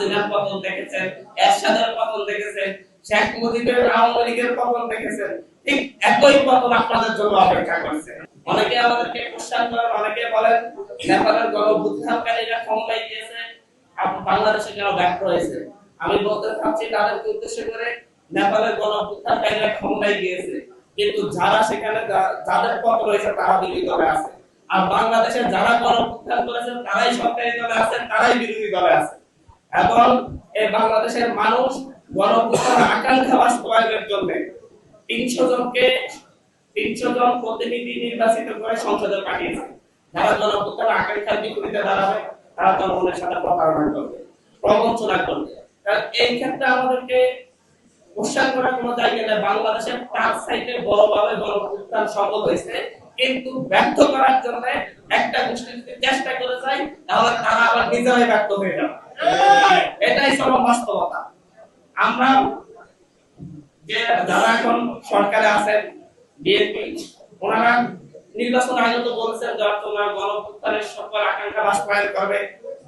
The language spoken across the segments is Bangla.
হাসিনার পতন দেখেছেন, এরশাদের পতন দেখেছেন, শেখ মুজিবের আওয়ামী লীগের পতন দেখেছেন, ঠিক একই পতন আপনাদের জন্য অপেক্ষা করছে। অনেকে আমাদেরকে কোশ্চেন করেন, অনেকে বলেন নেপালের গণঅভ্যুত্থানকারীরা ক্ষমতায় গিয়েছে, বাংলাদেশে কেন ব্যর্থ হয়েছে। আমি বলতে চাচ্ছি তাদেরকে উদ্দেশ্য করে, নেপালের গণঅভ্যুত্থানকারীরা ক্ষমতায় গিয়েছে, কিন্তু যারা সেখানে যাদের পতন হয়েছে তারা বিরোধী দলে আছে। আর বাংলাদেশে যারা গণঅভ্যুত্থান করেছেন তারাই সরকারি দলে আছেন, তারাই বিরোধী দলে আছে। এবং এই বাংলাদেশের মানুষ গণঅভ্যুত্থানের আকাঙ্ক্ষা বাস্তবায়নের জন্য 300 জন প্রতিনিধি নির্বাচিত করে সংসদে পাঠিয়েছে। যারা গণঅভ্যুত্থানের আকাঙ্ক্ষার বিপরীতে দাঁড়াবে, তারা জনগণের সাথে প্রতারণা করবে, প্রবঞ্চনা করবে। কারণ এই ক্ষেত্রে আমাদেরকে কোশ্চেন করার কোনো জায়গা নেই। বাংলাদেশের 5 সাইডে বড়ভাবে গণঅভ্যুত্থান সফল হয়েছে, কিন্তু ব্যর্থ করার জন্য একটা গোষ্ঠী যদি চেষ্টা করে যায়, তাহলে তারা আবার নিজেরাই ব্যর্থ হয়ে যাবে। এটাই চরম বাস্তবতা। আমরা যে যারা এখন সরকারে আছেন, বিএনপি, ওনারা নির্বাচন আগে তো বলেছেন যে তোমরা গণঅভ্যুত্থানের সকল আকাঙ্ক্ষা বাস্তবায়ন করবে,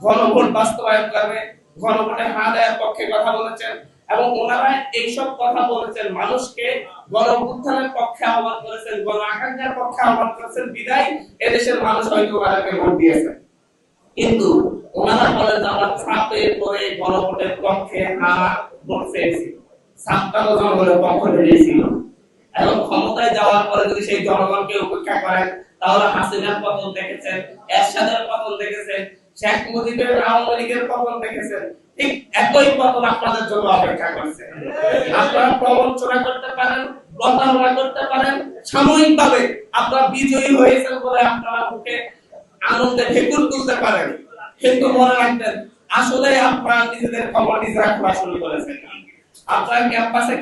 গণভোট বাস্তবায়ন করবে, গণভোটে হ্যাঁ দেওয়ার পক্ষে কথা বলেছেন। এবং ওনারা এইসব কথা বলেছেন, মানুষকে গণঅভ্যুত্থানের পক্ষে আহ্বান করেছেন, গণ আকাঙ্ক্ষার পক্ষে আহ্বান করেছেন, বিদায় এদেশের মানুষ হয়তো ওনাদেরকে ভোট দিয়েছেন। কিন্তু ওনারা বলেন যে আমরা ছাপের পরে গণভোটের পক্ষে হ্যাঁ ভোট চেয়েছি, ছাপটাও জনগণের পক্ষ নিয়েছিল। এবং ক্ষমতায় যাওয়ার পরে যদি সেই জনগণকে উপেক্ষা করেন, তাহলে হাসিনার পতন দেখেছেন, এরশাদের পতন দেখেছেন, শেখ মুজিবের আওয়ামী লীগের পতন দেখেছেন, ঠিক একই পতন আপনাদের জন্য অপেক্ষা করছে। আপনারা প্রবঞ্চনা করতে পারেন, প্রতারণা করতে পারেন, সাময়িকভাবে আপনারা বিজয়ী হয়েছেন বলে আপনারা মুখে আনন্দে ঢেকুর তুলতে পারেন, কিন্তু মনে রাখবেন আসলে আপনারা নিজেদের খবর নিজেরা খোলা শুরু করেছেন। আপনারা ক্যাম্পাসে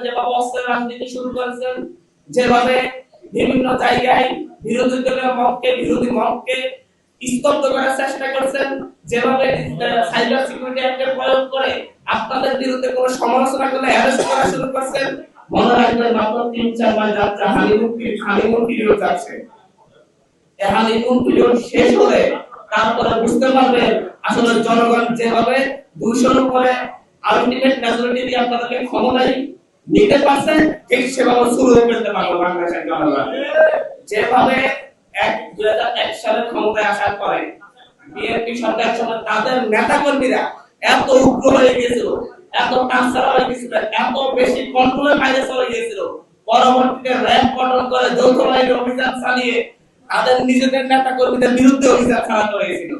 যেভাবে অস্ত্রের রাজনীতি শুরু করেছেন, যেভাবে বিভিন্ন জায়গায় বিরোধী দলের বিরোধী মতকে স্তব্ধ করার চেষ্টা করছেন, যেভাবে সাইবার সিকিউরিটি অ্যাক্টের প্রয়োগ করে আপনাদের বিরুদ্ধে কোনো সমালোচনা করলে অ্যারেস্ট করা শুরু করছেন, মনে রাখবেন মাত্র 3-4 মাস যাচ্ছে, হানিমুন পিরিয়ড যাচ্ছে। এই হানিমুন পিরিয়ড শেষ হলে তারপরে বুঝতে পারবেন আসলে জনগণ যেভাবে 200-এর উপরে আলটিমেট মেজরিটি দিয়ে আপনাদেরকে ক্ষমতায় নিতে পারছে, ঠিক সেভাবে শুরু করতে পারবো বাংলাদেশের জনগণ। যেভাবে 2001 সালে ক্ষমতায় আসার পরে বিএনপি সরকার সময় তাদের নেতাকর্মীরা এত উগ্র হয়ে গিয়েছিল, এত ট্রান্সফার হয়ে গিয়েছিল, এত বেশি কন্ট্রোলের বাইরে চলে গিয়েছিল, পরবর্তীতে র‍্যাব গঠন করে যৌথ বাহিনী অভিযান চালিয়ে তাদের নিজেদের নেতাকর্মীদের বিরুদ্ধে অভিযান চালাতে হয়েছিল।